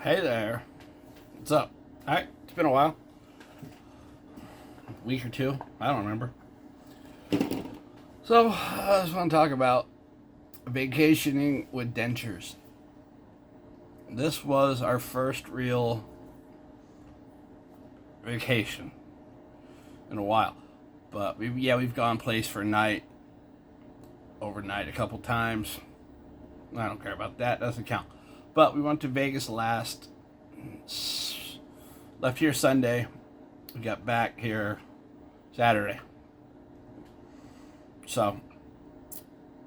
Hey there. What's up? Alright, it's been a while. A week or two. I don't remember. So, I just want to talk about vacationing with Dentures. This was our first real vacation in a while. But we've gone place for a night, overnight a couple times. I don't care about that. Doesn't count. But we went to Vegas last. Left here Sunday. We got back here Saturday. So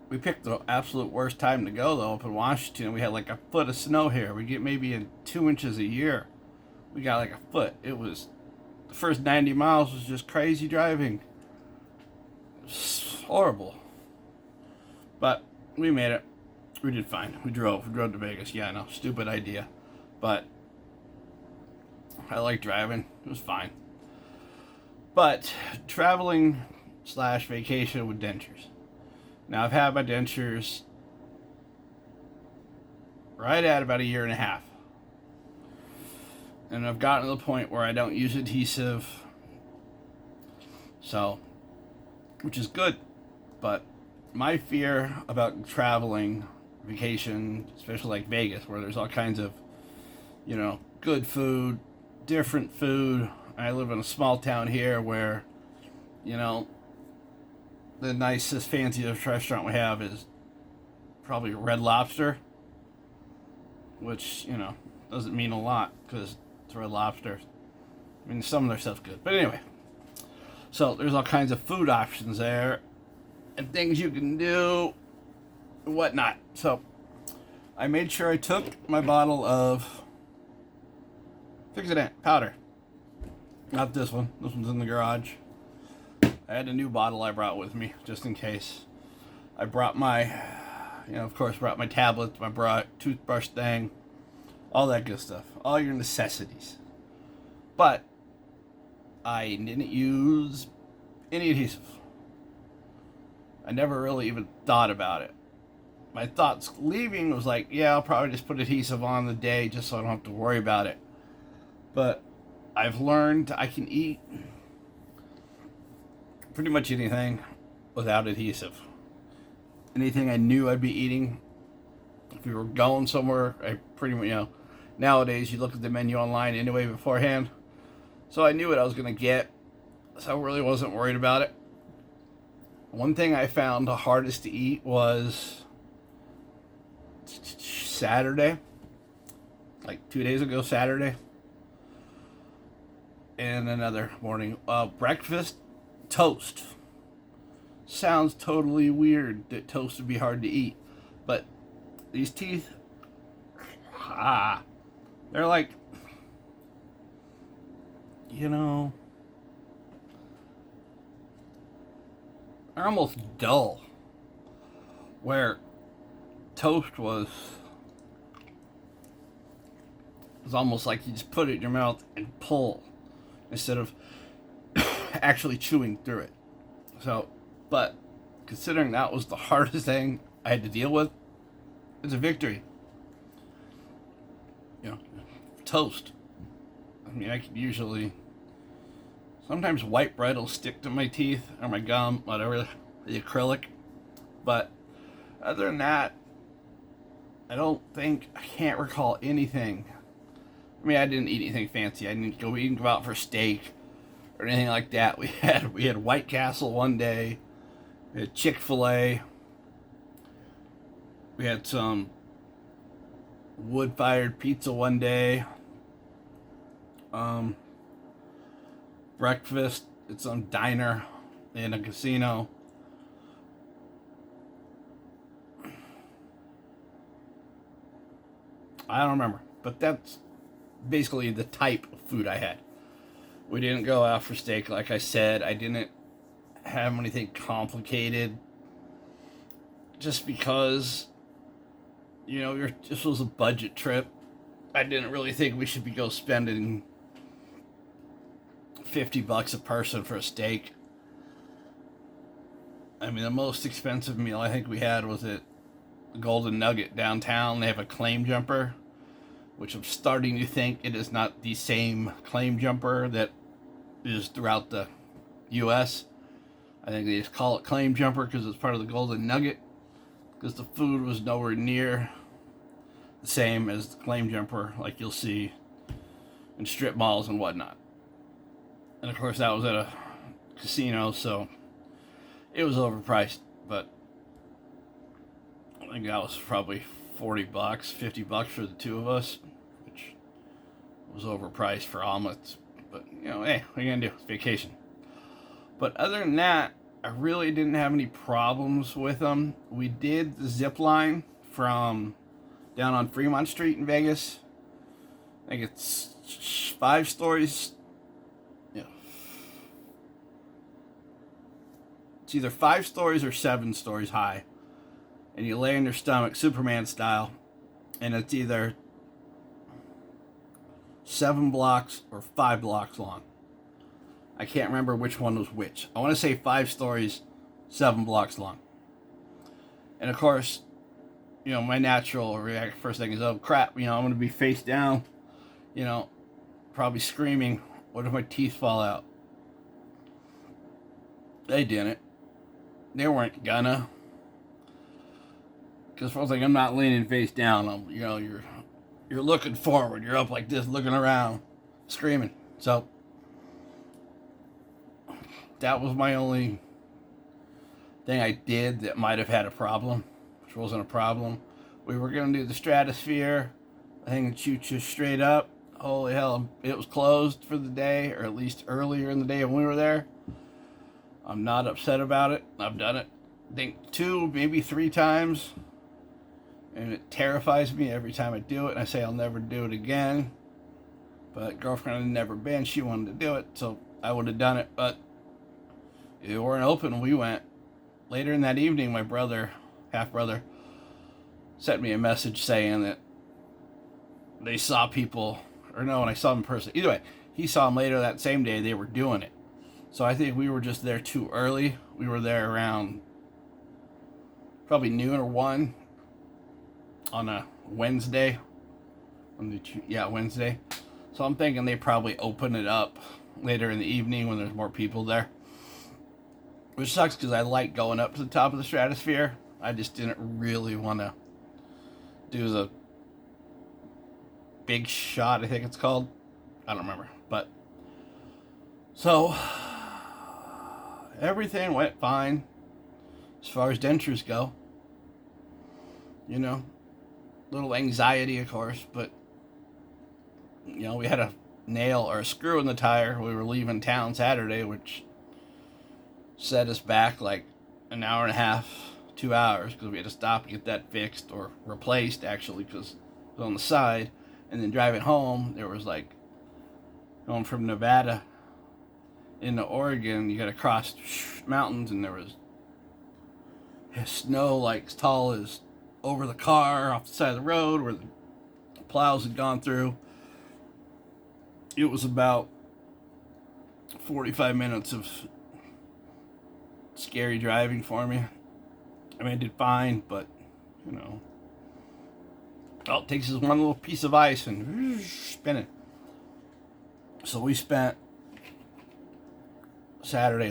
we picked the absolute worst time to go though. Up in Washington, we had like a foot of snow here. We get maybe in 2 inches a year. We got like a foot. It was the first 90 miles was just crazy driving. It was horrible. But we made it. We did fine. We drove to Vegas. Yeah, I know, stupid idea, but I like driving. It was fine. But traveling / vacation with Dentures. Now I've had my Dentures right at about a year and a half, and I've gotten to the point where I don't use adhesive, so which is good. But my fear about traveling vacation, especially like Vegas, where there's all kinds of, good food, different food. I live in a small town here where, the nicest, fanciest restaurant we have is probably Red Lobster, which, doesn't mean a lot because it's Red Lobster. I mean, some of their stuff's good. But anyway, so there's all kinds of food options there and things you can do and whatnot. So I made sure I took my bottle of Fix-It powder. Not this one. This one's in the garage. I had a new bottle I brought with me just in case. I brought my, brought my tablets, my toothbrush thing, all that good stuff. All your necessities. But I didn't use any adhesive. I never really even thought about it. My thoughts leaving was like, yeah, I'll probably just put adhesive on the day just so I don't have to worry about it. But I've learned I can eat pretty much anything without adhesive. Anything I knew I'd be eating. If we were going somewhere, I pretty much, nowadays you look at the menu online anyway beforehand. So I knew what I was going to get. So I really wasn't worried about it. One thing I found the hardest to eat was Saturday, like 2 days ago, Saturday, and another morning. Breakfast, toast. Sounds totally weird that toast would be hard to eat, but these teeth, they're like, they're almost dull, where toast was almost like you just put it in your mouth and pull instead of actually chewing through it. So, but considering that was the hardest thing I had to deal with, it's a victory. Toast. I mean, I could usually, sometimes white bread will stick to my teeth or my gum, whatever, the acrylic. But other than that, I can't recall anything. I mean, I didn't eat anything fancy. I didn't go out for steak or anything like that. We had White Castle one day. We had Chick-fil-A. We had some wood-fired pizza one day. Breakfast at some diner in a casino. I don't remember, but that's basically the type of food I had. We didn't go out for steak, like I said. I didn't have anything complicated, just because, this was a budget trip. I didn't really think we should go spending $50 a person for a steak. I mean, the most expensive meal I think we had was at the Golden Nugget downtown. They have a claim jumper. which I'm starting to think it is not the same claim jumper that is throughout the U.S. I think they just call it claim jumper because it's part of the golden nugget, because the food was nowhere near the same as the claim jumper like you'll see in strip malls and whatnot. And of course that was at a casino, so it was overpriced, but I think that was probably $40, $50 for the two of us, which was overpriced for omelets. But, you know, hey, what are you going to do? It's vacation. But other than that, I really didn't have any problems with them. We did the zip line from down on Fremont Street in Vegas. I think it's 5 stories. Yeah. It's either 5 stories or 7 stories high. And you lay on your stomach, Superman style. And it's either 7 blocks or 5 blocks long. I can't remember which one was which. I want to say 5 stories, 7 blocks long. And of course, you know, my natural reaction first thing is, oh crap, you know, I'm going to be face down, you know, probably screaming, what if my teeth fall out? They didn't. They weren't gonna. Because first thing, I'm not leaning face down. You know, you're looking forward. You're up like this, looking around, screaming. So that was my only thing I did that might have had a problem, which wasn't a problem. We were going to do the Stratosphere. I think it shoots you straight up. Holy hell, it was closed for the day, or at least earlier in the day when we were there. I'm not upset about it. I've done it, I think 2, maybe 3 times. And it terrifies me every time I do it. And I say I'll never do it again. But girlfriend had never been. She wanted to do it, so I would have done it. But they weren't open. We went. Later in that evening, my brother, half-brother, sent me a message saying that they saw people, or no, and I saw them in person. Either way, he saw them later that same day. They were doing it. So I think we were just there too early. We were there around probably noon or 1 on a Wednesday. Wednesday. So I'm thinking they probably open it up later in the evening when there's more people there. Which sucks because I like going up to the top of the Stratosphere. I just didn't really want to do the big shot, I think it's called. I don't remember. But so everything went fine as far as dentures go. You know, little anxiety, of course, but you know, we had a nail or a screw in the tire. We were leaving town Saturday, which set us back like an hour and a half, 2 hours, because we had to stop and get that fixed, or replaced actually, because it was on the side. And then driving home, there was like, going from Nevada into Oregon, you got to cross mountains, and there was snow like as tall as over the car off the side of the road where the plows had gone through. It was about 45 minutes of scary driving for me. I mean, I did fine, but, you know, all it takes is one little piece of ice and spin it. So we spent Saturday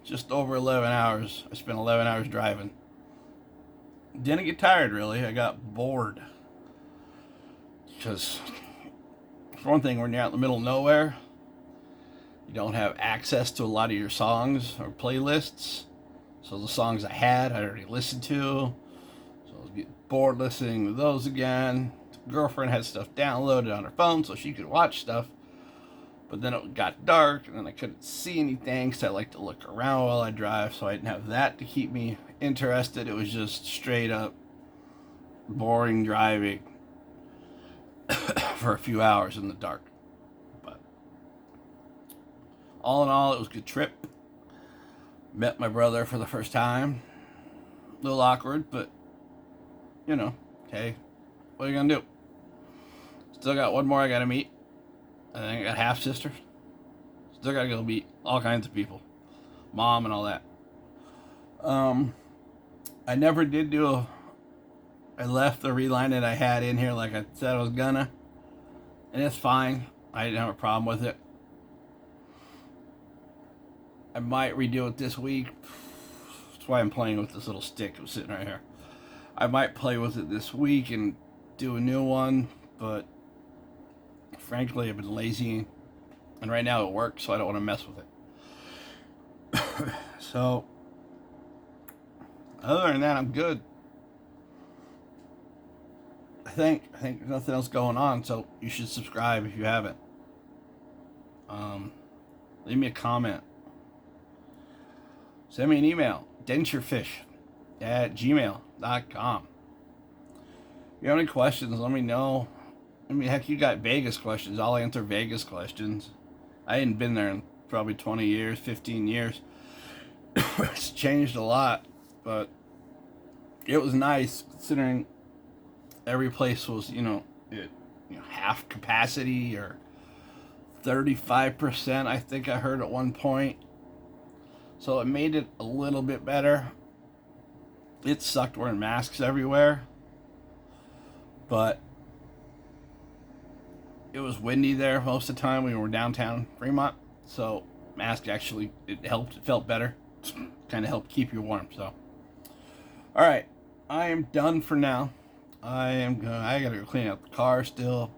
just over 11 hours. I spent 11 hours driving. Didn't get tired, really. I got bored. Because, for one thing, when you're out in the middle of nowhere, you don't have access to a lot of your songs or playlists. So the songs I had, I already listened to. So I was getting bored listening to those again. Girlfriend had stuff downloaded on her phone so she could watch stuff. But then it got dark, and then I couldn't see anything, because I like to look around while I drive, so I didn't have that to keep me interested. It was just straight up boring driving for a few hours in the dark. But all in all, it was a good trip. Met my brother for the first time. A little awkward, but, you know, hey, what are you going to do? Still got one more I got to meet. I think I got half-sister. Still got to go meet all kinds of people. Mom and all that. I never did I left the reline-it I had in here like I said I was gonna. and it's fine. I didn't have a problem with it. I might redo it this week. That's why I'm playing with this little stick. It was sitting right here. I might play with it this week and do a new one, but frankly, I've been lazy, and right now it works, so I don't want to mess with it. So, other than that, I'm good. I think there's nothing else going on, so you should subscribe if you haven't. Leave me a comment. Send me an email, denturefish@gmail.com. If you have any questions, let me know. I mean, heck, you got Vegas questions. I'll answer Vegas questions. I hadn't been there in probably 20 years, 15 years. It's changed a lot, but it was nice considering every place was, half capacity or 35%, I think I heard at one point. So it made it a little bit better. It sucked wearing masks everywhere, but it was windy there most of the time. We were downtown Fremont, so mask actually, it helped. It felt better. Kind of helped keep you warm. So, all right, I am done for now. I gotta go clean out the car still.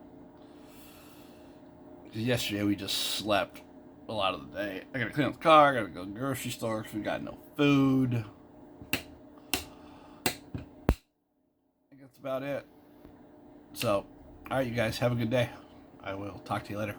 Yesterday we just slept a lot of the day. I gotta clean up the car. I gotta go to the grocery store because we got no food. I think that's about it. So, all right, you guys have a good day. I will talk to you later.